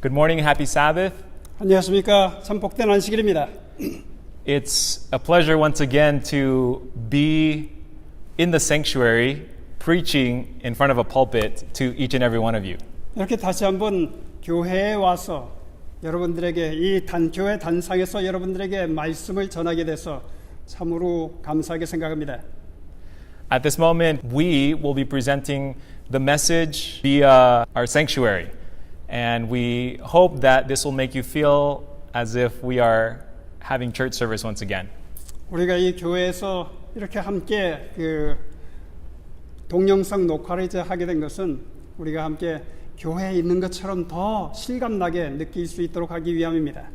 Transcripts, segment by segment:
Good morning and happy Sabbath. 안녕하십니까. 참 복된 안식일입니다. It's a pleasure once again to be in the sanctuary preaching in front of a pulpit to each and every one of you. 이렇게 다시 한번 교회에 와서 여러분들에게 이 교회 단상에서 여러분들에게 말씀을 전하게 돼서 참으로 감사하게 생각합니다. At this moment, we will be presenting the message via our sanctuary. And we hope that this will make you feel as if we are having church service once again. 우리가 이 교회에서 이렇게 함께 동영상 녹화를 이제 하게 된 것은 우리가 함께 교회에 있는 것처럼 더 실감나게 느낄 수 있도록 하기 위함입니다.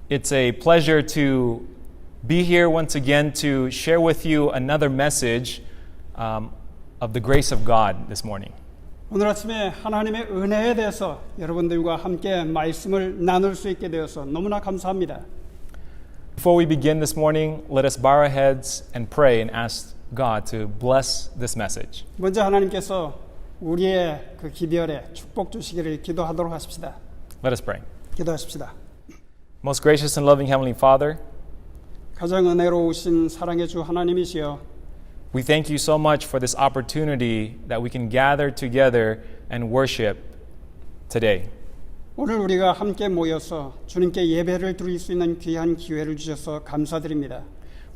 It's a pleasure to be here once again to share with you another message of the grace of God this morning. 오늘 아침에 하나님의 은혜에 대해서 여러분들과 함께 말씀을 나눌 수 있게 되어서 너무나 감사합니다. Before we begin this morning, let us bow our heads and pray and ask God to bless this message. 먼저 하나님께서 우리의 그 기별에 축복 주시기를 기도하도록 하십시다. Let us pray. 기도하십시다. Most gracious and loving Heavenly Father, 가장 은혜로우신 사랑의 주 하나님이시여, we thank you so much for this opportunity that we can gather together and worship today. 오늘 우리가 함께 모여서 주님께 예배를 드릴 수 있는 귀한 기회를 주셔서 감사드립니다.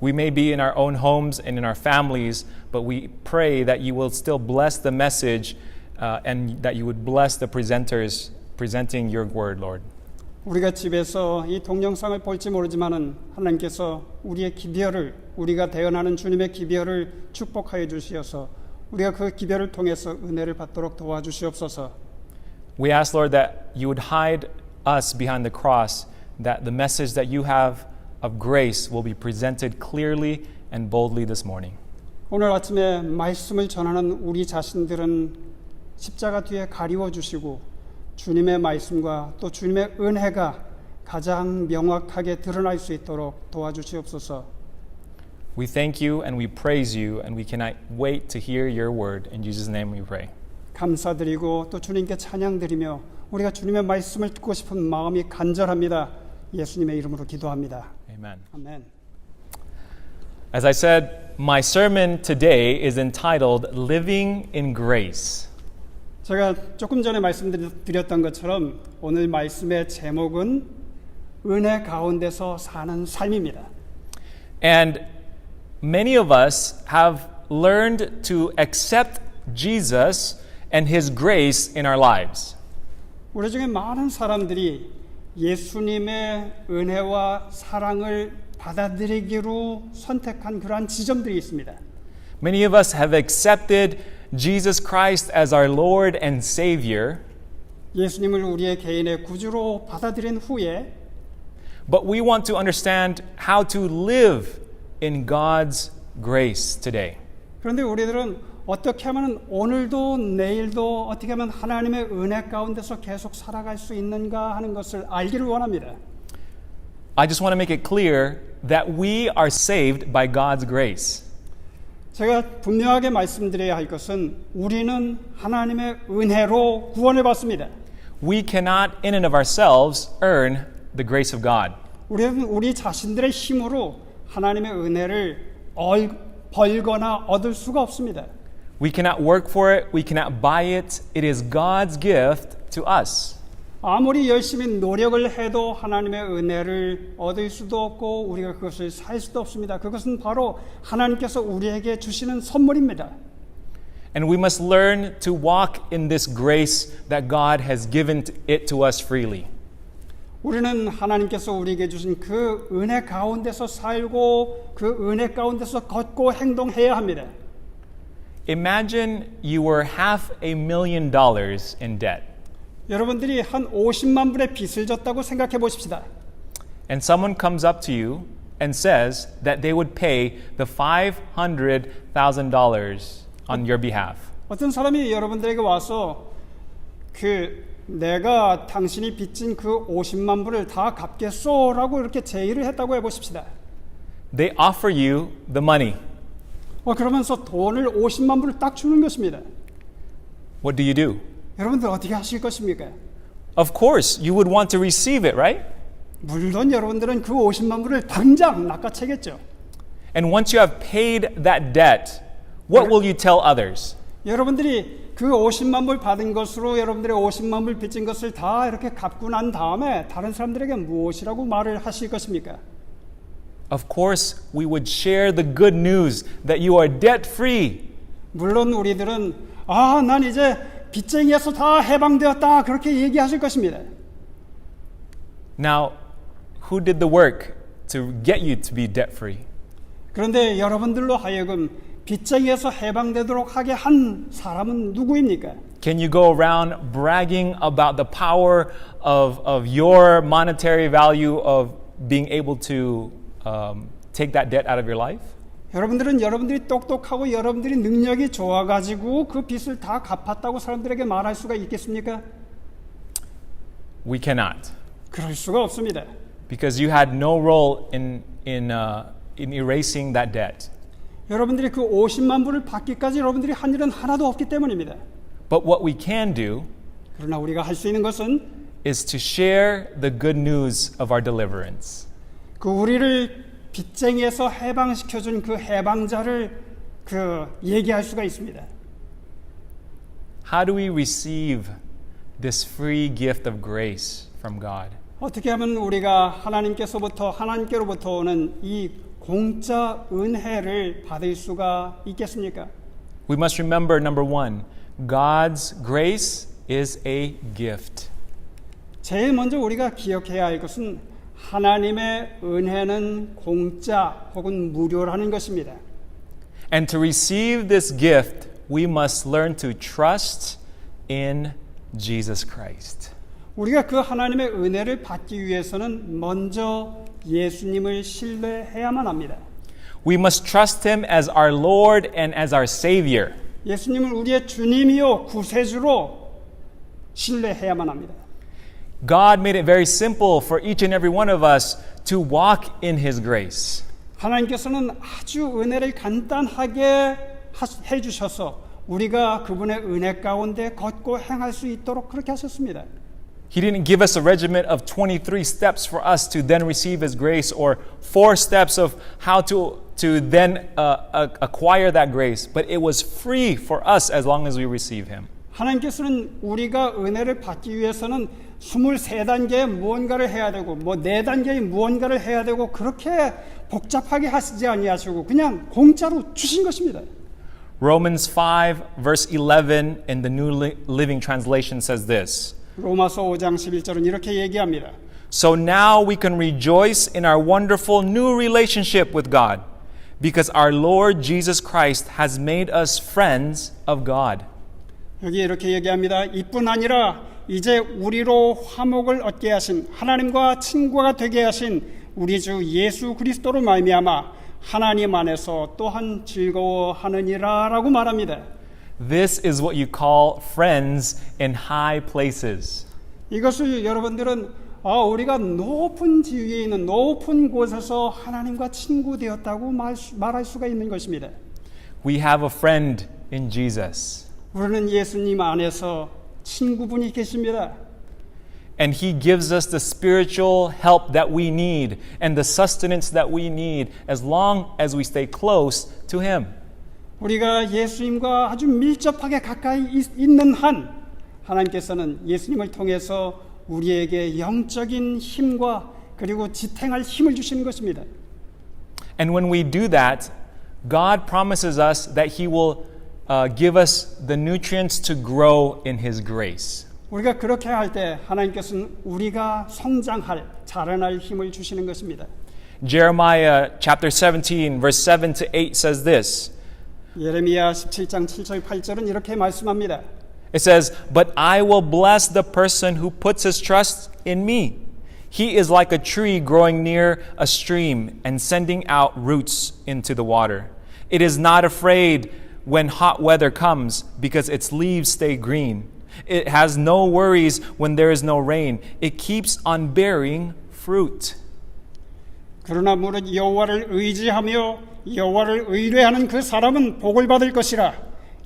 We may be in our own homes and in our families, but we pray that you will still bless the message and that you would bless the presenters presenting your word, Lord. 우리가 집에서 이 동영상을 볼지 모르지만은 하나님께서 우리의 기별을, 우리가 대언하는 주님의 기별을 축복하여 주시어서 우리가 그 기별을 통해서 은혜를 받도록 도와주시옵소서. We ask, Lord, that you would hide us behind the cross, that the message that you have of grace will be presented clearly and boldly this morning. 오늘 아침에 말씀을 전하는 우리 자신들은 십자가 뒤에 가리워 주시고 주님의 말씀과 또 주님의 은혜가 가장 명확하게 드러날 수 있도록 도와주시옵소서. We thank you and we praise you and we cannot wait to hear your word. In Jesus' name we pray. 감사드리고 또 주님께 찬양드리며 우리가 주님의 말씀을 듣고 싶은 마음이 간절합니다. 예수님의 이름으로 기도합니다. Amen. 아멘. As I said, my sermon today is entitled Living in Grace. 제가 조금 전에 말씀드렸던 것처럼 오늘 말씀의 제목은 은혜 가운데서 사는 삶입니다. And many of us have learned to accept Jesus and His grace in our lives. 우리 중에 많은 사람들이 예수님의 은혜와 사랑을 받아들이기로 선택한 그러한 지점들이 있습니다. Many of us have accepted Jesus Christ as our Lord and Savior, 예수님을 우리의 개인의 구주로 받아들인 후에 but we want to understand how to live in God's grace today. 그런데 우리들은 어떻게 하면 오늘도 내일도 어떻게 하면 하나님의 은혜 가운데서 계속 살아갈 수 있는가 하는 것을 알기를 원합니다. I just want to make it clear that we are saved by God's grace. 제가 분명하게 말씀드려야 할 것은 우리는 하나님의 은혜로 구원을 받습니다. We cannot in and of ourselves earn the grace of God. 우리는 우리 자신들의 힘으로 하나님의 은혜를 벌거나 얻을 수가 없습니다. We cannot work for it. We cannot buy it. It is God's gift to us. 아무리 열심히 노력을 해도 하나님의 은혜를 얻을 수도 없고 우리가 그것을 살 수도 없습니다. 그것은 바로 하나님께서 우리에게 주시는 선물입니다. And we must learn to walk in this grace that God has given it to us freely. 우리는 하나님께서 우리에게 주신 그 은혜 가운데서 살고 그 은혜 가운데서 걷고 행동해야 합니다. Imagine you were $500,000 in debt. 여러분들이 한 50만 불의 빚을 졌다고 생각해 보십시다. And someone comes up to you and says that they would pay the $500,000 on your behalf. 어떤 사람이 여러분들에게 와서 내가 당신이 빚진 그 50만 불을 다 갚겠소라고 이렇게 제의를 했다고 해보십시다. They offer you the money. 그러면서 돈을 50만 불을 딱 주는 것입니다. What do you do? 여러분들 어떻게 하실 것입니까? Of course, you would want to receive it, right? 물론 여러분들은 그 50만 불을 당장 낚아채겠죠. And once you have paid that debt, what will you tell others? 여러분들이 그 50만 불 받은 것으로 여러분들의 50만 불 빚진 것을 다 이렇게 갚고 난 다음에 다른 사람들에게 무엇이라고 말을 하실 것입니까? Of course, we would share the good news that you are debt free. 물론 우리들은 난 이제 빚쟁이에서 다 해방되었다 그렇게 얘기하실 것입니다. Now, who did the work to get you to be debt free? 그런데 여러분들로 하여금 빚쟁이에서 해방되도록 하게 한 사람은 누구입니까? Can you go around bragging about the power of your monetary value of being able to take that debt out of your life? 여러분들은 여러분들이 똑똑하고 여러분들이 능력이 좋아가지고 그 빚을 다 갚았다고 사람들에게 말할 수가 있겠습니까? We cannot, 그럴 수가 없습니다. because you had no role in erasing that debt. 여러분들이 그 50만 불을 받기까지 여러분들이 한 일은 하나도 없기 때문입니다. But what we can do 그러나 우리가 할 수 있는 것은 is to share the good news of our deliverance. 그 우리를 빚쟁이에서 해방시켜준 그 해방자를 얘기할 수가 있습니다. How do we receive this free gift of grace from God? 어떻게 하면 우리가 하나님께로부터 오는 이 공짜 은혜를 받을 수가 있겠습니까? We must remember, number one, God's grace is a gift. 제일 먼저 우리가 기억해야 할 것은 하나님의 은혜는 공짜 혹은 무료라는 것입니다. And to receive this gift, we must learn to trust in Jesus Christ. 우리가 그 하나님의 은혜를 받기 위해서는 먼저 예수님을 신뢰해야만 합니다. We must trust Him as our Lord and as our Savior. 예수님을 우리의 주님이요 구세주로 신뢰해야만 합니다. God made it very simple for each and every one of us to walk in His grace. 하나님께서는 아주 은혜를 간단하게 해주셔서 우리가 그분의 은혜 가운데 걷고 행할 수 있도록 그렇게 하셨습니다. He didn't give us a regimen of 23 steps for us to then receive His grace or 4 steps of how to then acquire that grace, but it was free for us as long as we receive Him. 하나님께서는 우리가 은혜를 받기 위해서는 23단계의 무언가를 해야 되고 4단계의 무언가를 해야 되고 그렇게 복잡하게 하시지 아니하시고 그냥 공짜로 주신 것입니다. Romans 5 verse 11 in the New Living Translation says this. 로마서 5장 11절은 이렇게 얘기합니다. So now we can rejoice in our wonderful new relationship with God because our Lord Jesus Christ has made us friends of God. 여기 이렇게 얘기합니다. 이뿐 아니라 이제 우리로 화목을 얻게 하신 하나님과 친구가 되게 하신 우리 주 예수 그리스도로 말미암아 하나님 안에서 또한 즐거워하느니라라고 말합니다. This is what you call friends in high places. 이것을 여러분들은 우리가 높은 지위에 있는 높은 곳에서 하나님과 친구 되었다고 말할 수가 있는 것입니다. We have a friend in Jesus. 우리는 예수님 안에서 친구분이 계십니다. And He gives us the spiritual help that we need and the sustenance that we need as long as we stay close to Him. 우리가 예수님과 아주 밀접하게 가까이 있는 한 하나님께서는 예수님을 통해서 우리에게 영적인 힘과 그리고 지탱할 힘을 주시는 것입니다. And when we do that, God promises us that He will give us the nutrients to grow in His grace. 우리가 그렇게 할 때 하나님께서는 우리가 성장할, 자라날 힘을 주시는 것입니다. Jeremiah chapter 17 verse 7 to 8 says this. 예레미야 17장 7절 8절은 이렇게 말씀합니다. It says, "But I will bless the person who puts his trust in me. He is like a tree growing near a stream and sending out roots into the water. It is not afraid when hot weather comes because its leaves stay green. It has no worries when there is no rain. It keeps on bearing fruit." 그러나 무릇 여호와를 의지하며 여호와를 의뢰하는 그 사람은 복을 받을 것이라.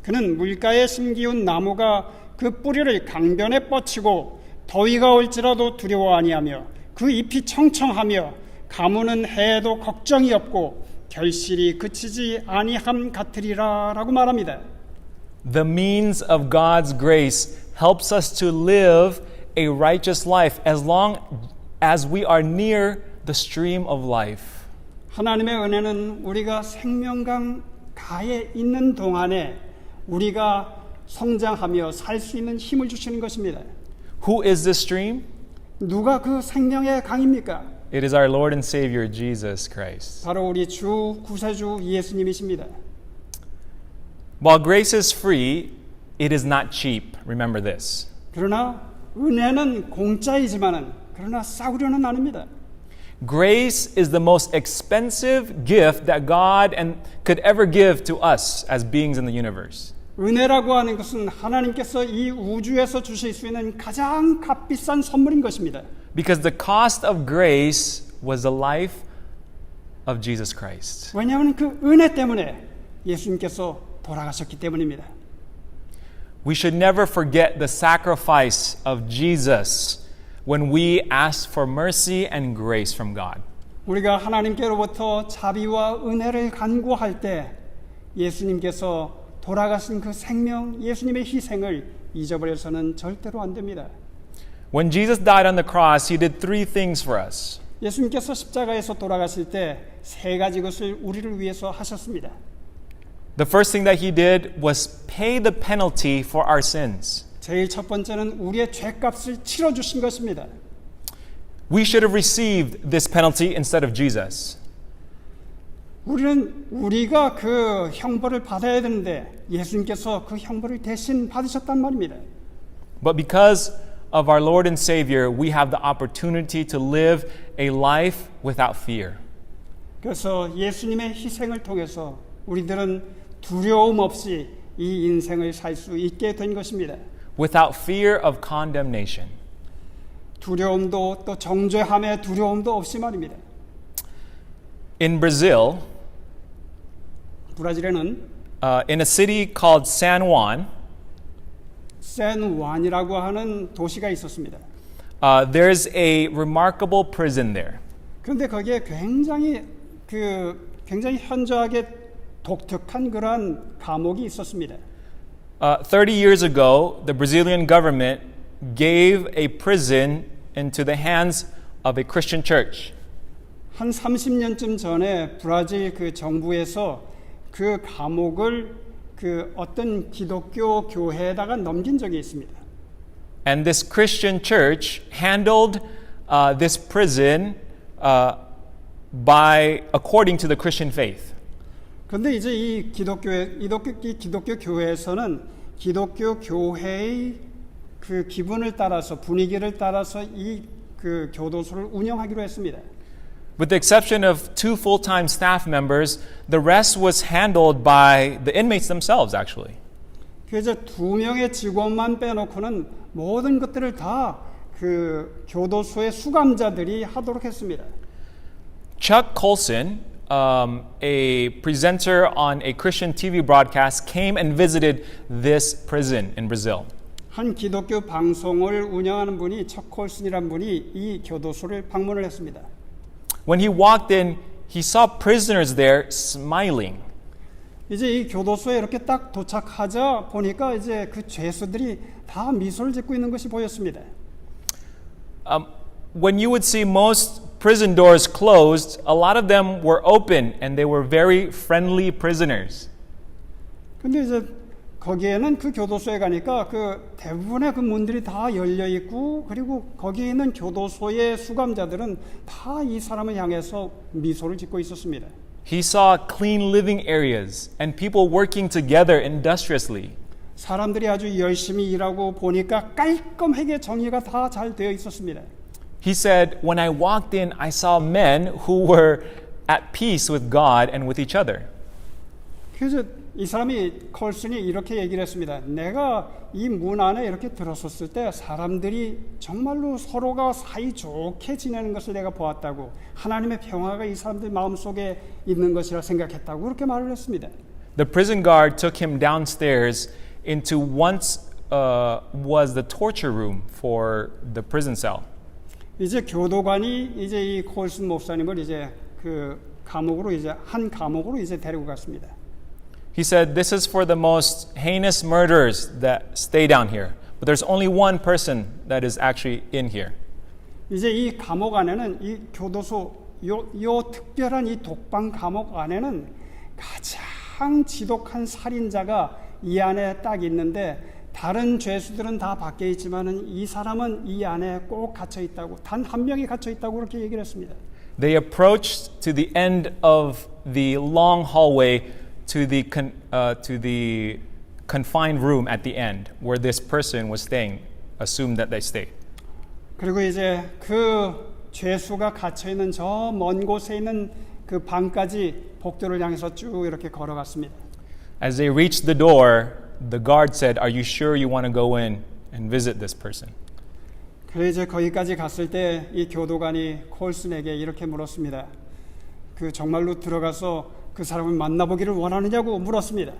그는 물가에 심기운 나무가 그 뿌리를 강변에 뻗치고 더위가 올지라도 두려워 아니하며 그 잎이 청청하며 가무는 해에도 걱정이 없고 결실이 그치지 아니함 같으리라 라고 말합니다. The means of God's grace helps us to live a righteous life as long as we are near the stream of life. 하나님의 은혜는 우리가 생명강 가에 있는 동안에 우리가 성장하며 살 수 있는 힘을 주시는 것입니다. Who is this stream? 누가 그 생명의 강입니까? It is our Lord and Savior Jesus Christ. 바로 우리 주 구세주 예수님이십니다. While grace is free, it is not cheap. Remember this. 그러나 은혜는 공짜이지만은 그러나 싸구려는 아닙니다. Grace is the most expensive gift that God could ever give to us as beings in the universe. 은혜라고 하는 것은 하나님께서 이 우주에서 주실 수 있는 가장 값비싼 선물인 것입니다. Because the cost of grace was the life of Jesus Christ. 왜냐하면 그 은혜 때문에 예수님께서 돌아가셨기 때문입니다. We should never forget the sacrifice of Jesus when we ask for mercy and grace from God. 우리가 하나님께로부터 자비와 은혜를 간구할 때 예수님께서 돌아가신 그 생명, 예수님의 희생을 잊어버려서는 절대로 안 됩니다. When Jesus died on the cross, He did three things for us. 예수님께서 십자가에서 돌아가실 때 세 가지 것을 우리를 위해서 하셨습니다. The first thing that He did was pay the penalty for our sins. 제일 첫 번째는 우리의 죄값을 치러주신 것입니다. We should have received this penalty instead of Jesus. 우리가 그 형벌을 받아야 되는데 예수님께서 그 형벌을 대신 받으셨단 말입니다. But because of our Lord and Savior, we have the opportunity to live a life without fear. 그래서 예수님의 희생을 통해서 우리들은 두려움 없이 이 인생을 살 수 있게 된 것입니다. Without fear of condemnation. 두려움도 또 정죄함의 두려움도 없이 말입니다. In Brazil, 브라질에는 in a city called San Juan, 샌완이라고 하는 도시가 있었습니다. there's a remarkable prison there. 그런데 거기에 굉장히 현저하게 독특한 그러한 감옥이 있었습니다. 30 years ago, the Brazilian government gave a prison into the hands of a Christian church. 한 30년쯤 전에 브라질 그 정부에서 그 감옥을 그 어떤 기독교 교회에다가 넘긴 적이 있습니다. And this Christian church handled this prison according to the Christian faith. 그런데 이제 이 기독교 교회에서는 기독교 교회의 그 기분을 따라서 분위기를 따라서 이 그 교도소를 운영하기로 했습니다. With the exception of 2 full-time staff members, the rest was handled by the inmates themselves, actually. 그래서 2명의 직원만 빼놓고는 모든 것들을 다 그 교도소의 수감자들이 하도록 했습니다. Chuck Colson, a presenter on a Christian TV broadcast, came and visited this prison in Brazil. 한 기독교 방송을 운영하는 분이 척 콜슨이라는 분이 이 교도소를 방문을 했습니다. When he walked in, he saw prisoners there smiling. 이제 이 교도소에 이렇게 딱 도착하자 보니까 이제 그 죄수들이 다 미소를 짓고 있는 것이 보였습니다. When you would see most prison doors closed, a lot of them were open and they were very friendly prisoners. 근데 이제 거기에는 그 교도소에 가니까 그 대부분의 그 문들이 다 열려 있고 그리고 거기에 있는 교도소의 수감자들은 다 이 사람을 향해서 미소를 짓고 있었습니다. He saw clean living areas and people working together industriously. 사람들이 아주 열심히 일하고 보니까 깔끔하게 정리가 다 잘 되어 있었습니다. He said, when I walked in, I saw men who were at peace with God and with each other. 그래서 이 사람이 콜슨이 이렇게 얘기를 했습니다. 내가 이 문 안에 이렇게 들어섰을 때 사람들이 정말로 서로가 사이좋게 지내는 것을 내가 보았다고, 하나님의 평화가 이 사람들 마음속에 있는 것이라 생각했다고 그렇게 말을 했습니다. The prison guard took him downstairs into was the torture room for the prison cell. 이제 교도관이 이제 이 콜슨 목사님을 이제 그 감옥으로 이제 한 감옥으로 이제 데리고 갔습니다. He said, "This is for the most heinous murderers that stay down here. But there's only one person that is actually in here." 이제 이 감옥 안에는 이 교도소 요 특별한 이 독방 감옥 안에는 가장 지독한 살인자가 이 안에 딱 있는데 다른 죄수들은 다 밖에 있지만은 이 사람은 이 안에 꼭 갇혀 있다고 단 한 명이 갇혀 있다고 그렇게 얘기를 했습니다. They approached to the end of the long hallway to the confined room at the end where this person was staying, assumed that they stayed. 그리고 이제 그 죄수가 갇혀 있는 저 먼 곳에 있는 그 방까지 복도를 향해서 쭉 이렇게 걸어갔습니다. As they reached the door, the guard said, "Are you sure you want to go in and visit this person?" 그래 이제 거기까지 갔을 때 이 교도관이 콜슨에게 이렇게 물었습니다. 그 정말로 들어가서 그 사람을 만나보기를 원하느냐고 물었습니다.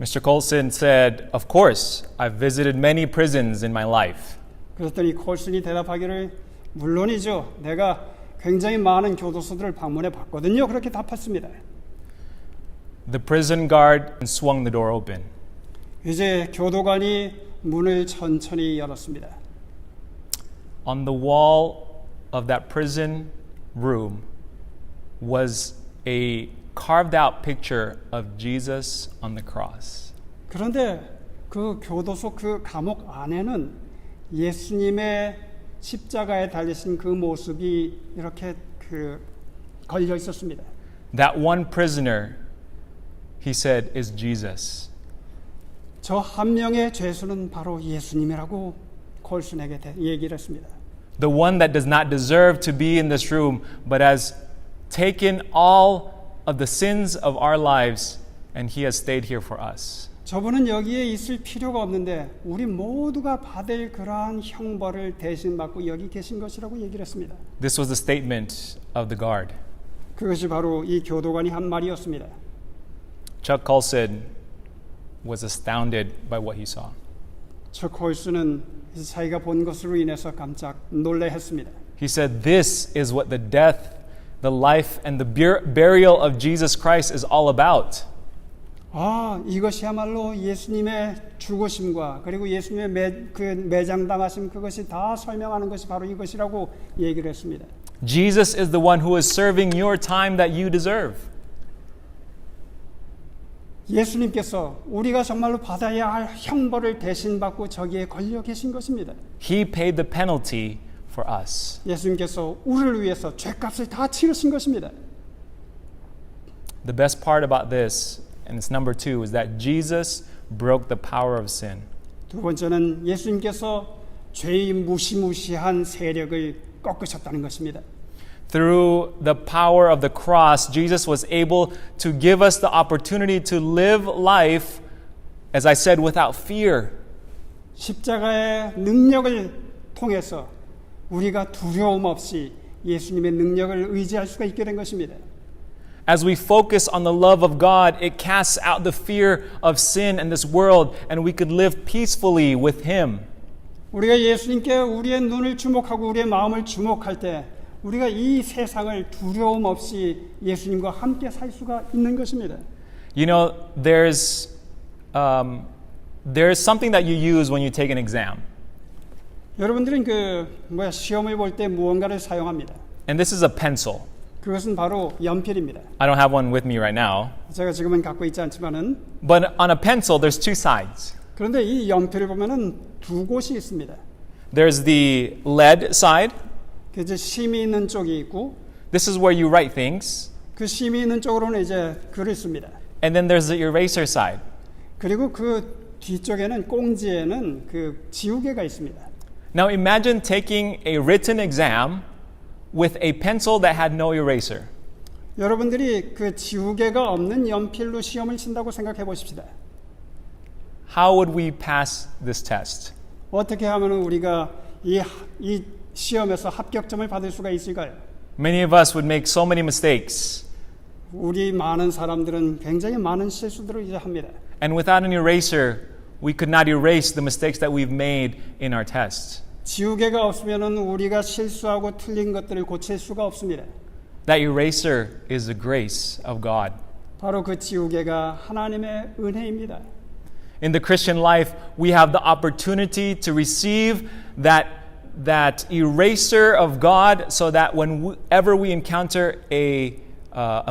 Mr. Colson said, "Of course, I've visited many prisons in my life." 그랬더니 콜슨이 대답하기를 물론이죠. 내가 굉장히 많은 교도소들을 방문해 봤거든요. 그렇게 답했습니다. The prison guard swung the door open. 이제 교도관이 문을 천천히 열었습니다. On the wall of that prison room was a carved out picture of Jesus on the cross. 그런데 그 교도소 그 감옥 안에는 예수님의 십자가에 달리신 그 모습이 이렇게 걸려 있었습니다. That one prisoner, he said, is Jesus. 저 한 명의 죄수는 바로 예수님이라고 콜슨에게 얘기를 했습니다. The one that does not deserve to be in this room, but has taken all of the sins of our lives, and he has stayed here for us. 저분은 여기에 있을 필요가 없는데 우리 모두가 받을 그러한 형벌을 대신 받고 여기 계신 것이라고 얘기를 했습니다. This was the statement of the guard. 그것이 바로 이 교도관이 한 말이었습니다. Chuck Colson was astounded by what he saw. 저 콜슨은 자기가 본 것으로 인해서 깜짝 놀래했습니다. He said, "This is what the death, the life, and the burial of Jesus Christ is all about." 아, 이것이야말로 예수님의 죽으심과 그리고 예수님의 매장당하심 그것이 다 설명하는 것이 바로 이것이라고 얘기를 했습니다. Jesus is the one who is serving your time that you deserve. 예수님께서 우리가 정말로 받아야 할 형벌을 대신 받고 저기에 걸려 계신 것입니다. He paid the penalty for us. 예수님께서 우리를 위해서 죄값을 다 치르신 것입니다. The best part about this, and it's number 2, is that Jesus broke the power of sin. 두 번째는 예수님께서 죄의 무시무시한 세력을 꺾으셨다는 것입니다. Through the power of the cross, Jesus was able to give us the opportunity to live life, as I said, without fear. 십자가의 능력을 통해서 우리가 두려움 없이 예수님의 능력을 의지할 수가 있게 된 것입니다. As we focus on the love of God, it casts out the fear of sin and this world, and we could live peacefully with Him. 우리가 예수님께 우리의 눈을 주목하고 우리의 마음을 주목할 때 우리가 이 세상을 두려움 없이 예수님과 함께 살 수가 있는 것입니다. You know, there's something that you use when you take an exam. 여러분들은 시험을 볼 때 무언가를 사용합니다. And this is a pencil. 그것은 바로 연필입니다. I don't have one with me right now. 제가 지금은 갖고 있지 않지만은 But on a pencil, there's two sides. 그런데 이 연필을 보면은 두 곳이 있습니다. There's the lead side. 그 이제 심이 있는 쪽이 있고, This is where you write things. 그 심이 있는 쪽으로는 이제 글을 씁니다. And then there's the eraser side. 그리고 그 뒤쪽에는 꽁지에는 그 지우개가 있습니다. Now imagine taking a written exam with a pencil that had no eraser. 여러분들이 그 지우개가 없는 연필로 시험을 친다고 생각해 보십시다. How would we pass this test? 어떻게 하면 우리가 이 시험에서 합격점을 받을 수가 있을까요? Many of us would make so many mistakes. 우리 많은 사람들은 굉장히 많은 실수들을 이제 합니다. And without an eraser, we could not erase the mistakes that we've made in our tests. 지우개가 없으면은 우리가 실수하고 틀린 것들을 고칠 수가 없습니다. That eraser is the grace of God. 바로 그 지우개가 하나님의 은혜입니다. In the Christian life, we have the opportunity to receive that eraser of God so that whenever we encounter a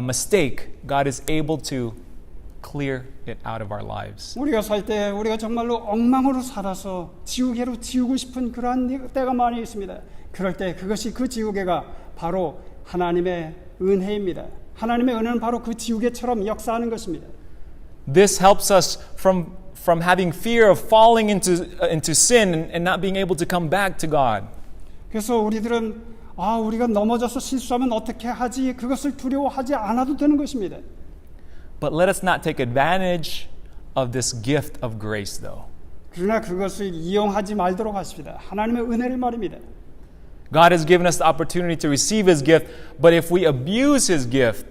mistake, God is able to clear it out of our lives. 우리가 살 때 우리가 정말로 엉망으로 살아서 지우개로 지우고 싶은 그러한 때가 많이 있습니다. 그럴 때 그것이 그 지우개가 바로 하나님의 은혜입니다. 하나님의 은혜는 바로 그 지우개처럼 역사하는 것입니다. This helps us from having fear of falling into sin and not being able to come back to God. 그래서 우리들은 우리가 넘어져서 실수하면 어떻게 하지? 그것을 두려워하지 않아도 되는 것입니다. But let us not take advantage of this gift of grace, though. 그러나 그것을 이용하지 말도록 하십니다. 하나님의 은혜를 말입니다. God has given us the opportunity to receive His gift, but if we abuse His gift,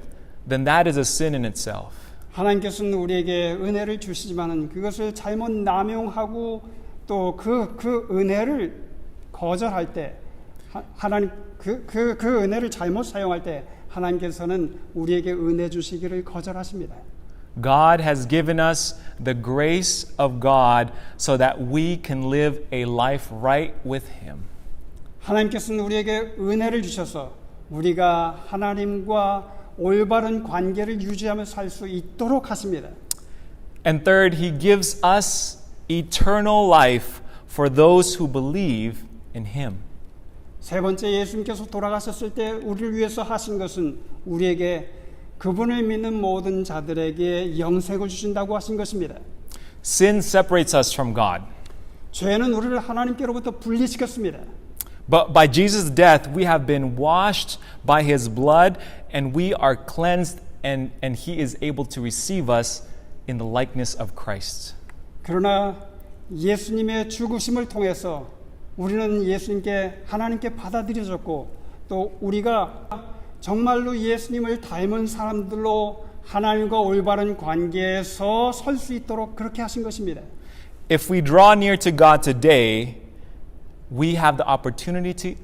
then that is a sin in itself. 하나님께서는 우리에게 은혜를 주시지만은 그것을 잘못 남용하고 또 그 은혜를 거절할 때 하나님 그 은혜를 잘못 사용할 때 하나님께서는 우리에게 은혜 주시기를 거절하십니다. God has given us the grace of God so that we can live a life right with Him. 하나님께서는 우리에게 은혜를 주셔서 우리가 하나님과 올바른 관계를 유지하며 살 수 있도록 하십니다. And third, He gives us eternal life for those who believe in Him. 세 번째, 예수님께서 돌아가셨을 때 우리를 위해서 하신 것은 우리에게 그분을 믿는 모든 자들에게 영생을 주신다고 하신 것입니다. Sin separates us from God. 죄는 우리를 하나님께로부터 분리시켰습니다. But by Jesus' death, we have been washed by His blood, and we are cleansed, and He is able to receive us in the likeness of Christ. 그러나 예수님의 죽으심을 통해서 우리는 예수님께 하나님께 받아들여졌고 또 우리가 정말로 예수님을 닮은 사람들로 하나님과 올바른 관계에서 설 수 있도록 그렇게 하신 것입니다. If we draw near to God today, we have the opportunity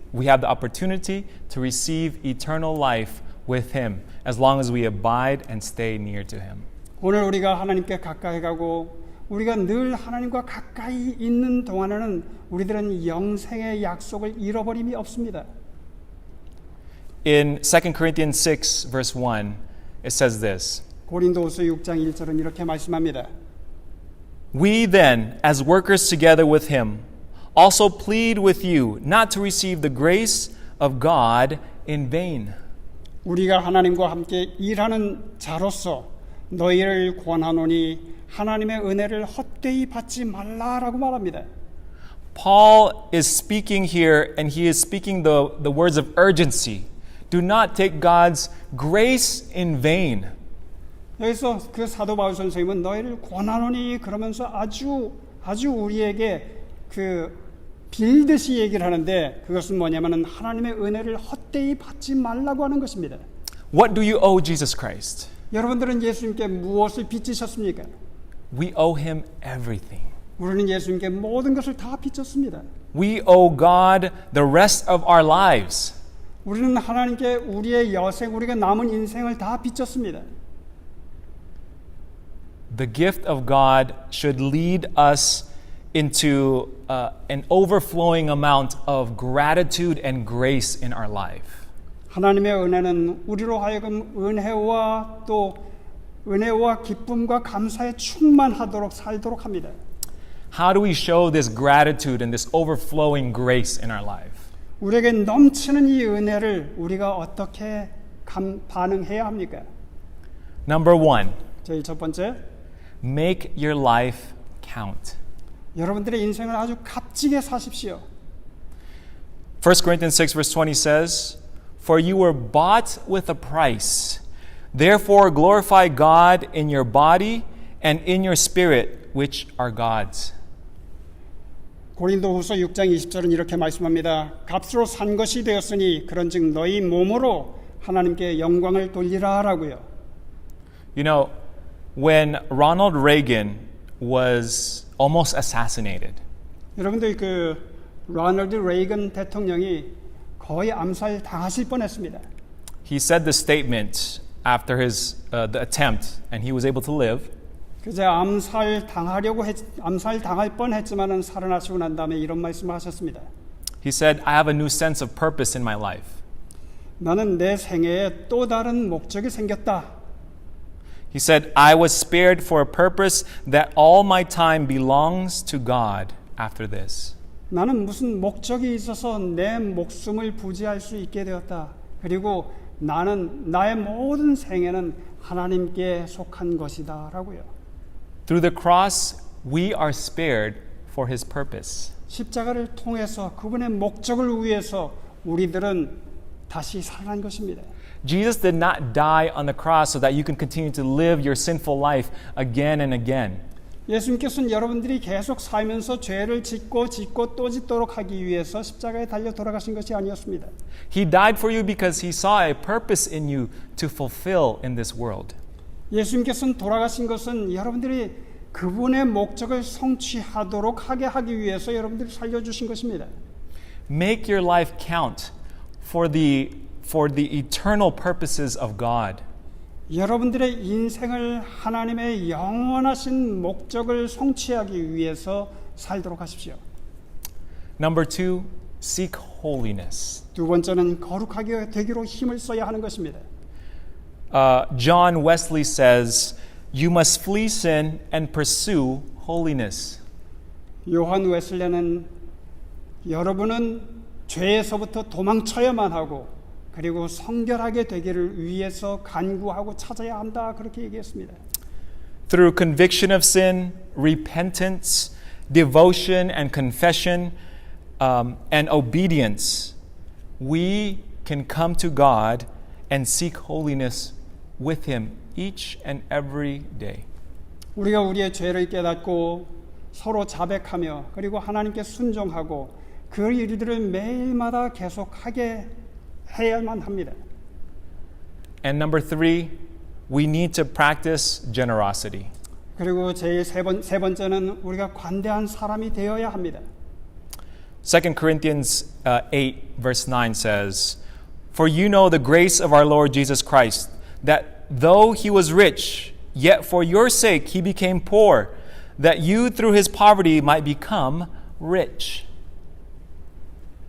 to receive eternal life with Him as long as we abide and stay near to Him. 오늘 우리가 하나님께 가까이 가고 우리가 늘 하나님과 가까이 있는 동안에는 우리들은 영생의 약속을 잃어버림이 없습니다. In 2 Corinthians 6 verse 1, it says this. 고린도후서 6장 1절은 이렇게 말씀합니다. We then, as workers together with Him, also plead with you not to receive the grace of God in vain. 우리가 하나님과 함께 일하는 자로서 너희를 권하노니 하나님의 은혜를 헛되이 받지 말라라고 말합니다. Paul is speaking here, and he is speaking the words of urgency. Do not take God's grace in vain. 여기서 그 사도 바울 선생님은 너희를 권하노니 그러면서 아주 우리에게 그 빌듯이 얘기를 하는데 그것은 뭐냐면은 하나님의 은혜를 헛되이 받지 말라고 하는 것입니다. What do you owe Jesus Christ? 여러분들은 예수님께 무엇을 빚지셨습니까? We owe Him everything. 우리는 예수님께 모든 것을 다 빚졌습니다. We owe God the rest of our lives. 우리는 하나님께 우리의 여생, 우리가 남은 인생을 다 빚졌습니다. The gift of God should lead us into an overflowing amount of gratitude and grace in our life. 하나님의 은혜는 우리로 하여금 은혜와 기쁨과 감사에 충만하도록 살도록 합니다. How do we show this gratitude and this overflowing grace in our life? 우리에게 넘치는 이 은혜를 우리가 어떻게 반응해야 합니까? Number one, 저희 첫 번째, make your life count. 여러분들의 인생을 아주 값지게 사십시오. 1 Corinthians 6 verse 20 says, For you were bought with a price. Therefore glorify God in your body and in your spirit, which are God's. 고린도후서 6장 20절은 이렇게 말씀합니다. 값으로 산 것이 되었으니 그런즉 너희 몸으로 하나님께 영광을 돌리라 하라고요. You know, when Ronald Reagan was almost assassinated. 여러분들 그 로널드 레이건 대통령이 거의 암살 당하실 뻔했습니다. He said the statement after his the attempt, and he was able to live. 그제 암살 당할 뻔했지만은 살아나시고 난 다음에 이런 말씀을 하셨습니다. He said, "I have a new sense of purpose in my life." 나는 내 생애에 또 다른 목적이 생겼다. He said, "I was spared for a purpose that all my time belongs to God after this." 나는 무슨 목적이 있어서 내 목숨을 부지할 수 있게 되었다. 그리고 나의 모든 생애는 하나님께 속한 것이다. 라고요. Through the cross, we are spared for his purpose. 십자가를 통해서 그분의 목적을 위해서 우리들은 다시 살아난 것입니다. Jesus did not die on the cross so that you can continue to live your sinful life again and again. 예수님께서는 여러분들이 계속 살면서 죄를 짓고 또 짓도록 하기 위해서 십자가에 달려 돌아가신 것이 아니었습니다. He died for you because he saw a purpose in you to fulfill in this world. 예수님께서는 돌아가신 것은 여러분들이 그분의 목적을 성취하도록 하기 위해서 여러분들을 살려주신 것입니다. Make your life count for the eternal purposes of God. 여러분들의 인생을 하나님의 영원하신 목적을 성취하기 위해서 살도록 하십시오. Number 2, seek holiness. 두 번째는 거룩하게 되기로 힘을 써야 하는 것입니다. John Wesley says, "You must flee sin and pursue holiness." 요한 웨슬레는 여러분은 죄에서부터 도망쳐야만 하고 그리고 성결하게 되기를 위해서 간구하고 찾아야 한다 그렇게 얘기했습니다. Through conviction of sin, repentance, devotion and confession, and obedience, we can come to God and seek holiness with Him each and every day. 우리가 우리의 죄를 깨닫고 서로 자백하며 그리고 하나님께 순종하고 그 일들을 매일마다 계속하게 해야만 합니다. And number 3, we need to practice generosity. 그리고 세 번째는 우리가 관대한 사람이 되어야 합니다. 2 Corinthians 8 verse 9 says, "For you know the grace of our Lord Jesus Christ, that though he was rich, yet for your sake he became poor, that you through his poverty might become rich."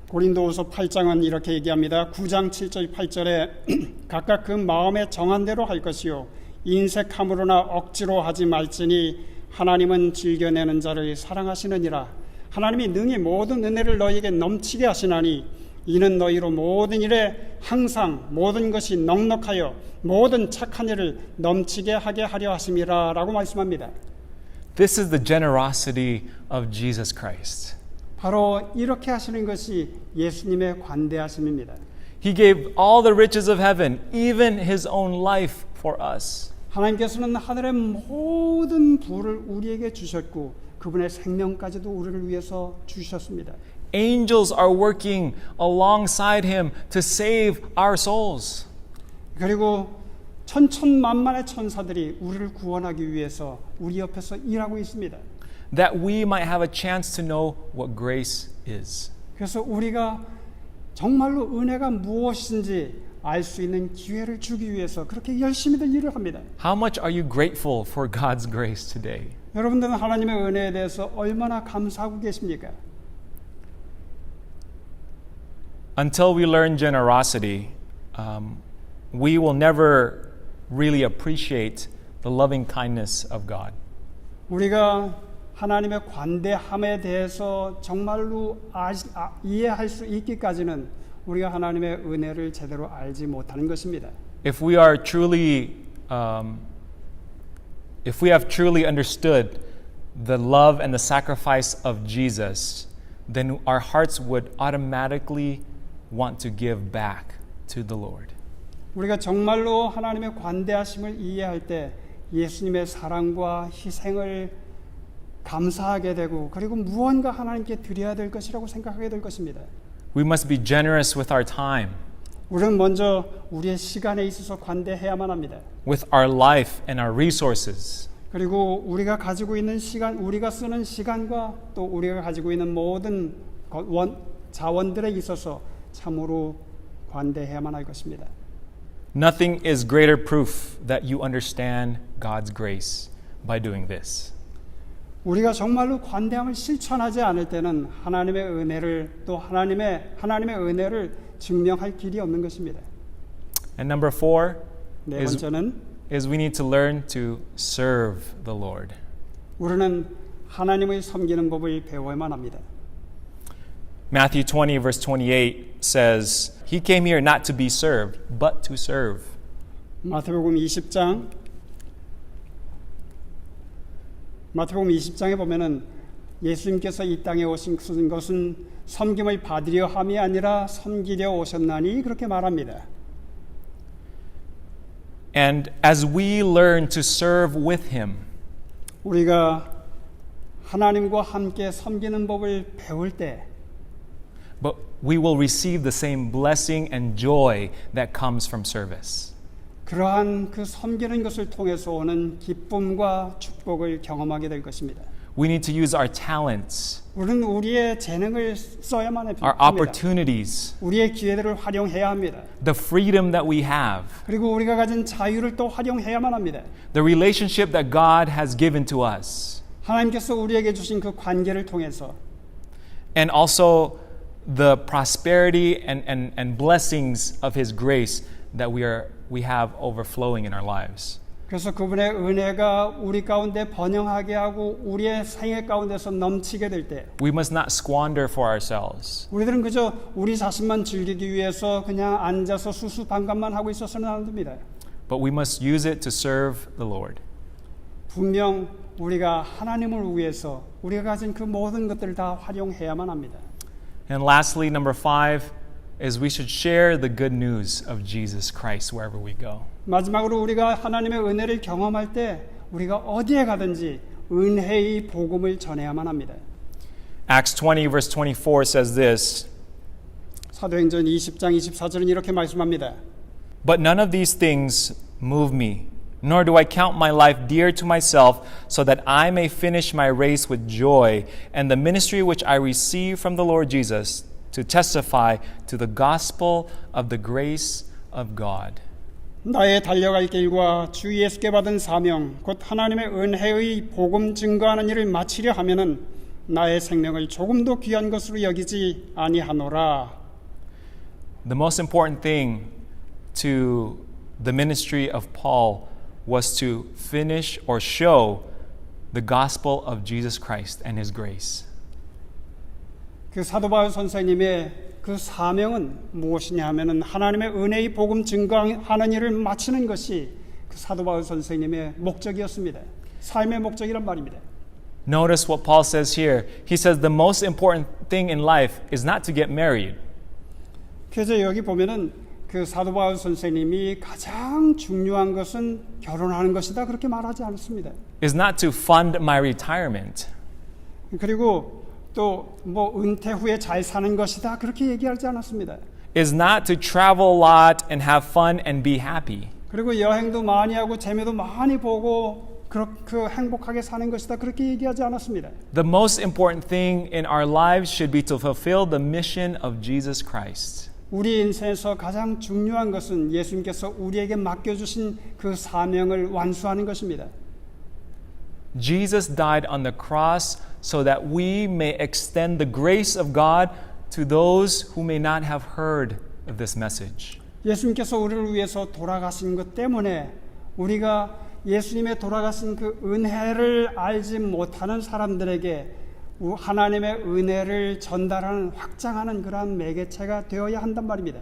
고린도후서 8장은 이렇게 얘기합니다. 9장 7절 8절에 각각 그 마음에 정한 대로 할 것이요 인색함으로나 억지로 하지 말지니 하나님은 즐겨내는 자를 사랑하시느니라. 하나님이 능히 모든 은혜를 너희에게 넘치게 하시나니 이는 너희로 모든 일에 항상 모든 것이 넉넉하여 모든 착한 일을 넘치게 하게 하려 하심이라 라고 말씀합니다. This is the generosity of Jesus Christ. 바로 이렇게 하시는 것이 예수님의 관대하심입니다. He gave all the riches of heaven, even his own life for us. 하나님께서는 하늘의 모든 부를 우리에게 주셨고 그분의 생명까지도 우리를 위해서 주셨습니다. Angels are working alongside him to save our souls. 그리고 천천만만의 천사들이 우리를 구원하기 위해서 우리 옆에서 일하고 있습니다. That we might have a chance to know what grace is. 그래서 우리가 정말로 은혜가 무엇인지 알 수 있는 기회를 주기 위해서 그렇게 열심히들 일을 합니다. How much are you grateful for God's grace today? 여러분들은 하나님의 은혜에 대해서 얼마나 감사하고 계십니까? Until we learn generosity, we will never really appreciate the loving kindness of God. 우리가 하나님의 관대함에 대해서 정말로 이해할 수 있기까지는 우리가 하나님의 은혜를 제대로 알지 못하는 것입니다. If we have truly understood the love and the sacrifice of Jesus, then our hearts would automatically want to give back to the Lord. 우리가 정말로 하나님의 관대하심을 이해할 때 예수님의 사랑과 희생을 감사하게 되고 그리고 무언가 하나님께 드려야 될 것이라고 생각하게 될 것입니다. We must be generous with our time, 우리는 먼저 우리의 시간에 있어서 관대해야만 합니다. with our life and our resources. 그리고 우리가 가지고 있는 시간, 우리가 쓰는 시간과 또 우리가 가지고 있는 모든 자원들에 있어서 참으로 관대해야만 할 것입니다. Nothing is greater proof that you understand God's grace by doing this. 우리가 정말로 관대함을 실천하지 않을 때는 하나님의 은혜를 또 하나님의 은혜를 증명할 길이 없는 것입니다. And number 4 네 is 번째는 we need to learn to serve the Lord. 우리는 하나님을 섬기는 법을 배워야만 합니다. Matthew 20 verse 28 says, He came here not to be served, but to serve. 마태복음 20장에 보면은 예수님께서 이 땅에 오신 것은 섬김을 받으려 함이 아니라 섬기려 오셨나니 그렇게 말합니다. And as we learn to serve with Him, 우리가 하나님과 함께 섬기는 법을 배울 때 but we will receive the same blessing and joy that comes from service. 그러한 그 섬기는 것을 통해서 오는 기쁨과 축복을 경험하게 될 것입니다. We need to use our talents, 우리는 우리의 재능을 써야만 our 합니다. opportunities, 우리의 기회들을 활용해야 합니다. the freedom that we have, 그리고 우리가 가진 자유를 또 활용해야만 합니다. the relationship that God has given to us, 하나님께서 우리에게 주신 그 관계를 통해서 and also the prosperity and blessings of His grace that we have overflowing in our lives. 그래서 그분의 은혜가 우리 가운데 번영하게 하고 우리의 생애 가운데서 넘치게 될 때 We must not squander for ourselves. 우리들은 그저 우리 자신만 즐기기 위해서 그냥 앉아서 수수방관만 하고 있어서는 안 됩니다. But we must use it to serve the Lord. 분명 우리가 하나님을 위해서 우리가 가진 그 모든 것들을 다 활용해야만 합니다. And lastly, number 5 is we should share the good news of Jesus Christ wherever we go. 마지막으로 우리가 하나님의 은혜를 경험할 때 우리가 어디에 가든지 은혜의 복음을 전해야만 합니다. Acts 20 verse 24 says this, 사도행전 20장 24절은 이렇게 말씀합니다. But none of these things move me, nor do I count my life dear to myself, so that I may finish my race with joy and the ministry which I receive from the Lord Jesus to testify to the gospel of the grace of God. 나의 달려갈 길과 주 예수께 받은 사명, 곧 하나님의 은혜의 복음 증거하는 일을 마치려 하면은 나의 생명을 조금도 귀한 것으로 여기지 아니하노라. The most important thing to the ministry of Paul was to finish or show the gospel of Jesus Christ and His grace. 그 사도 바울 선생님의 그 사명은 무엇이냐 하면은 하나님의 은혜의 복음 증거하는 일을 마치는 것이 그 사도 바울 선생님의 목적이었습니다. 삶의 목적이란 말입니다. Notice what Paul says here. He says the most important thing in life is not to get married. 그래서 여기 보면은 그 사도 바울 선생님이 가장 중요한 것은 결혼하는 것이다 그렇게 말하지 않습니다. Is not to fund my retirement. 그리고 또 뭐 은퇴 후에 잘 사는 것이다 그렇게 얘기하지 않았습니다. Is not to travel a lot and have fun and be happy. 그리고 여행도 많이 하고 재미도 많이 보고 그렇게 행복하게 사는 것이다 그렇게 얘기하지 않았습니다. The most important thing in our lives should be to fulfill the mission of Jesus Christ. 우리 인생에서 가장 중요한 것은 예수님께서 우리에게 맡겨주신 그 사명을 완수하는 것입니다. Jesus died on the cross so that we may extend the grace of God to those who may not have heard of this message. 예수님께서 우리를 위해서 돌아가신 것 때문에 우리가 예수님의 돌아가신 그 은혜를 알지 못하는 사람들에게 하나님의 은혜를 전달하는 확장하는 그러한 매개체가 되어야 한단 말입니다.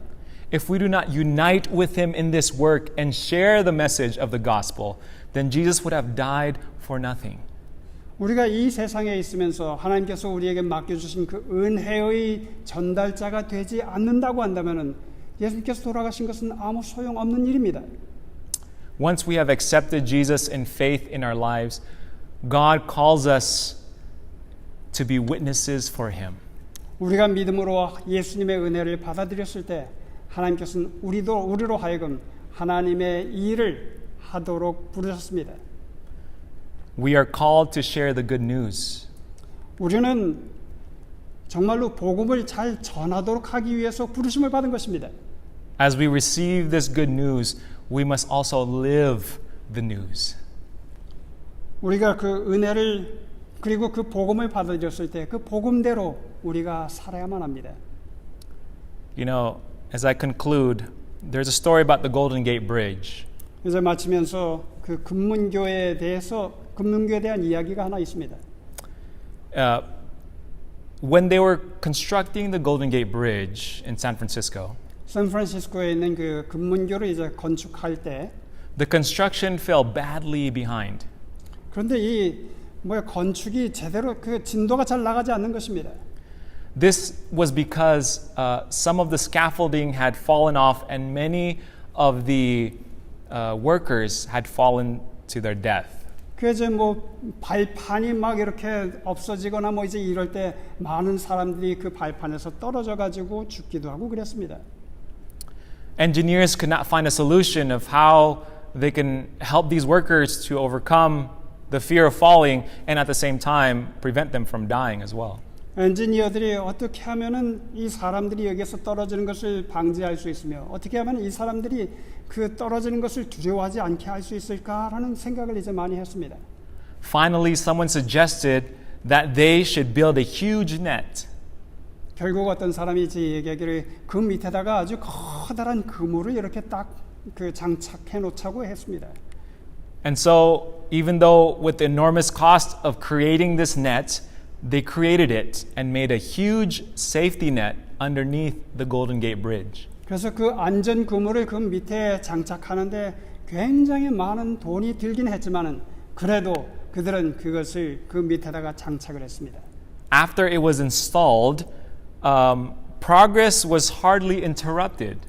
If we do not unite with Him in this work and share the message of the gospel, then Jesus would have died for nothing. 우리가 이 세상에 있으면서 하나님께서 우리에게 맡겨주신 그 은혜의 전달자가 되지 않는다고 한다면 예수님께서 돌아가신 것은 아무 소용없는 일입니다. Once we have accepted Jesus in faith in our lives, God calls us to be witnesses for Him. 우리가 믿음으로 예수님의 은혜를 받아들였을 때 하나님께서는 우리로 하여금 하나님의 일을 하도록 부르셨습니다. We are called to share the good news. 우리는 정말로 복음을 잘 전하도록 하기 위해서 부르심을 받은 것입니다. As we receive this good news, we must also live the news. 우리가 그 은혜를 그리고 그 복음을 받아들였을 때 그 복음대로 우리가 살아야만 합니다. You know, as I conclude, there's a story about the Golden Gate Bridge. 이제 마치면서 그 금문교에 대한 이야기가 하나 있습니다. When they were constructing the Golden Gate Bridge in San Francisco, 샌프란시스코에 있는 그 금문교를 이제 건축할 때 the construction fell badly behind. 그런데 이 건축이 제대로 그 진도가 잘 나가지 않는 것입니다. This was because some of the scaffolding had fallen off and many of the workers had fallen to their death. 그래서 발판이 막 이렇게 없어지거나 이제 이럴 때 많은 사람들이 그 발판에서 떨어져 가지고 죽기도 하고 그랬습니다. Engineers could not find a solution of how they can help these workers to overcome the fear of falling and at the same time prevent them from dying as well. 엔지니어들이 어떻게 하면은 이 사람들이 여기서 떨어지는 것을 방지할 수 있으며 어떻게 하면 이 사람들이 그 떨어지는 것을 두려워하지 않게 할 수 있을까라는 생각을 이제 많이 했습니다. Finally, someone suggested that they should build a huge net. 결국 어떤 사람이 이제 얘기하기를 그 밑에다가 아주 커다란 그물을 이렇게 딱 그 장착해 놓자고 했습니다. And so, even though with the enormous cost of creating this net, they created it and made a huge safety net underneath the Golden Gate Bridge. 그래서 그 안전 그물을 그 밑에 장착하는데 굉장히 많은 돈이 들긴 했지만은 그래도 그들은 그것을 그 밑에다가 장착을 했습니다. After it was installed, progress was hardly interrupted.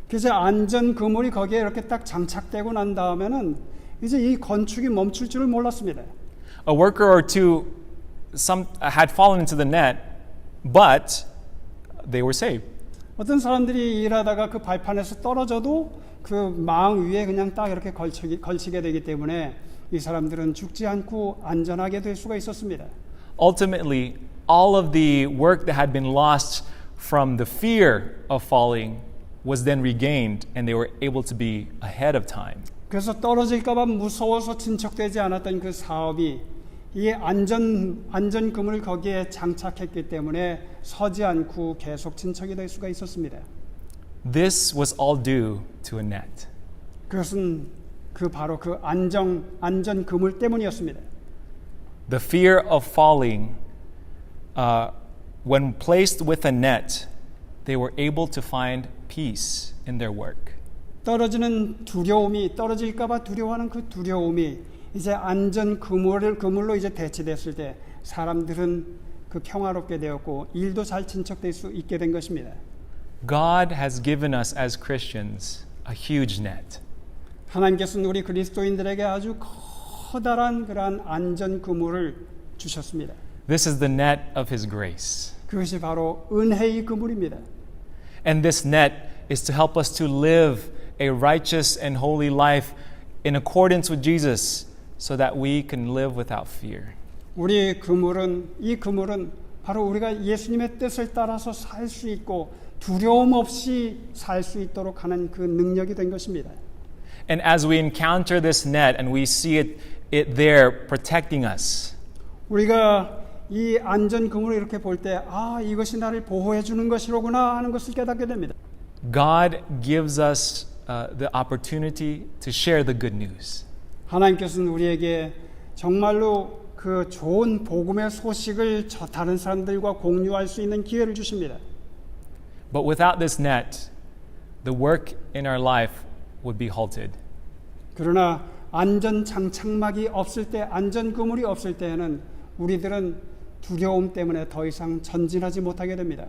그래서 안전 그물이 거기에 이렇게 딱 장착되고 난 다음에는 이제 이 건축이 멈출 줄을 몰랐습니다. A worker or two had fallen into the net, but they were saved. 어떤 사람들이 일하다가 그 발판에서 떨어져도 그 망 위에 그냥 딱 이렇게 걸치게 되기 때문에 이 사람들은 죽지 않고 안전하게 될 수가 있었습니다. Ultimately, all of the work that had been lost from the fear of falling was then regained and they were able to be ahead of time. 그래서 떨어질까 봐 무서워서 진척되지 않았던 그 사업이 이 안전 그물을 거기에 장착했기 때문에 서지 않고 계속 진척이 될 수가 있었습니다. This was all due to a net. 그것은 바로 그 안전 그물 때문이었습니다. The fear of falling, when placed with a net, they were able to find peace in their work. 떨어질까 봐 두려워하는 그 두려움이 이제 안전 그물로 이제 대체됐을 때 사람들은 그 평화롭게 되었고 일도 잘 진척될 수 있게 된 것입니다. God has given us as Christians a huge net. 하나님께서는 우리 그리스도인들에게 아주 커다란 그러한 안전 그물을 주셨습니다. This is the net of His grace. 그것이 바로 은혜의 그물입니다. And this net is to help us to live a righteous and holy life in accordance with Jesus so that we can live without fear. 이 그물은 바로 우리가 예수님의 뜻을 따라서 살 수 있고 두려움 없이 살 수 있도록 하는 그 능력이 된 것입니다. And as we encounter this net and we see it there protecting us, 우리가 이 안전 그물을 이렇게 볼 때 이것이 나를 보호해 주는 것이로구나 하는 것을 깨닫게 됩니다. God gives us the opportunity to share the good news. 하나님께서는 우리에게 정말로 그 좋은 복음의 소식을 다른 사람들과 공유할 수 있는 기회를 주십니다. But without this net, the work in our life would be halted. 그러나 안전 장착막이 없을 때, 안전 그물이 없을 때에는 우리들은 두려움 때문에 더 이상 전진하지 못하게 됩니다.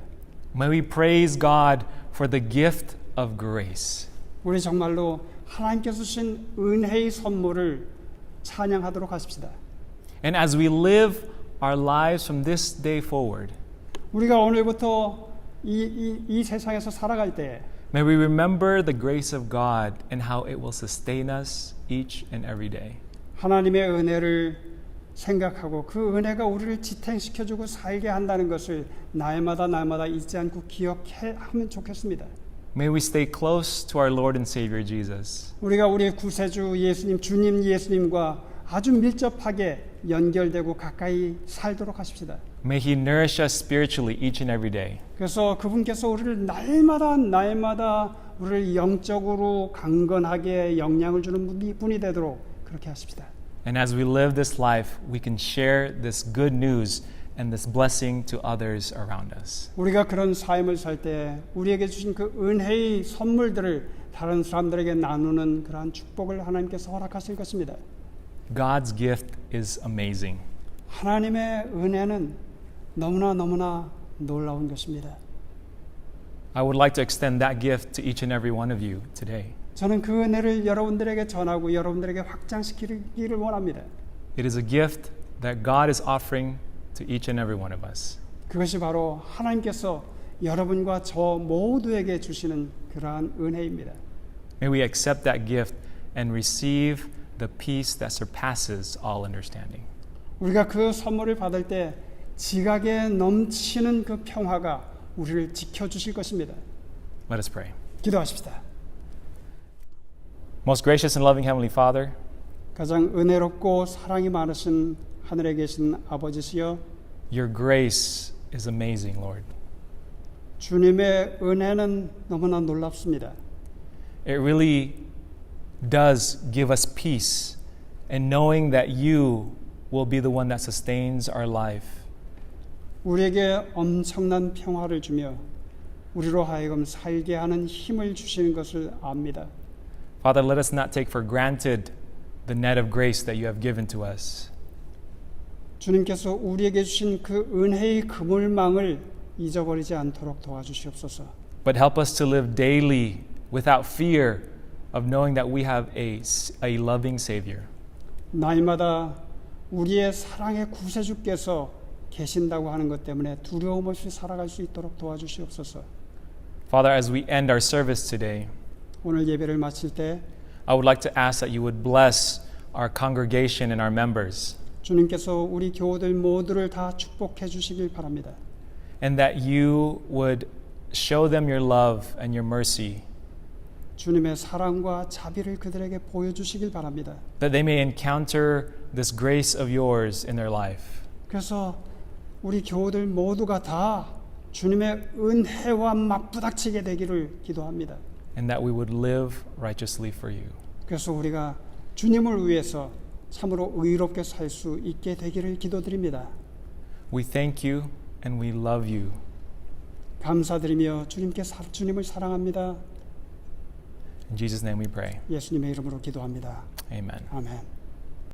May we praise God for the gift of grace. 우리 정말로 하나님께서 주신 은혜의 선물을 찬양하도록 하십시다. And as we live our lives from this day forward, 우리가 오늘부터 이 세상에서 살아갈 때 may we remember the grace of God and how it will sustain us each and every day. 하나님의 은혜를 생각하고 그 은혜가 우리를 지탱시켜주고 살게 한다는 것을 날마다 잊지 않고 기억하면 좋겠습니다. May we stay close to our Lord and Savior Jesus. 우리가 우리 구세주 예수님, 주님 예수님과 아주 밀접하게 연결되고 가까이 살도록 하십시다. May He nourish us spiritually each and every day. 그래서 그분께서 우리를 날마다 우리를 영적으로 강건하게 영향을 주는 분이 되도록 그렇게 하십시다. And as we live this life, we can share this good news and this blessing to others around us. 우리가 그런 삶을 살 때 우리에게 주신 그 은혜의 선물들을 다른 사람들에게 나누는 그러한 축복을 하나님께서 허락하실 것입니다. God's gift is amazing. 하나님의 은혜는 너무나 놀라운 것입니다. I would like to extend that gift to each and every one of you today. 저는 그 은혜를 여러분들에게 전하고 여러분들에게 확장시키기를 원합니다. It is a gift that God is offering to each and every one of us. 그것이 바로 하나님께서 여러분과 저 모두에게 주시는 그러한 은혜입니다. May we accept that gift and receive the peace that surpasses all understanding. 우리가 그 선물을 받을 때 지각에 넘치는 그 평화가 우리를 지켜주실 것입니다. Let us pray. 기도하십시다. Most gracious and loving Heavenly Father, 가장 은혜롭고 사랑이 많으신 하늘에 계신 아버지시여, your grace is amazing, Lord. 주님의 은혜는 너무나 놀랍습니다. It really does give us peace and knowing that you will be the one that sustains our life. 우리에게 엄청난 평화를 주며 우리로 하여금 살게 하는 힘을 주시는 것을 압니다. Father, let us not take for granted the net of grace that you have given to us. 주님께서 우리에게 주신 그 은혜의 그물망을 잊어버리지 않도록 도와주시옵소서. But help us to live daily without fear of knowing that we have a loving Savior. 날마다 우리의 사랑의 구세주께서 계신다고 하는 것 때문에 두려움 없이 살아갈 수 있도록 도와주시옵소서. Father, as we end our service today, 오늘 예배를 마칠 때 I would like to ask that you would bless our congregation and our members, 주님께서 우리 교우들 모두를 다 축복해 주시길 바랍니다. and that you would show them your love and your mercy, 주님의 사랑과 자비를 그들에게 보여주시길 바랍니다. that they may encounter this grace of yours in their life. 그래서 우리 교우들 모두가 다 주님의 은혜와 맞부닥치게 되기를 기도합니다. And that we would live righteously for you. 그래서 우리가 주님을 위해서 참으로 의롭게 살 수 있게 되기를 기도드립니다. We thank you and we love you. 감사드리며 주님을 사랑합니다. In Jesus' name we pray. 예수님의 이름으로 기도합니다. Amen. 아멘.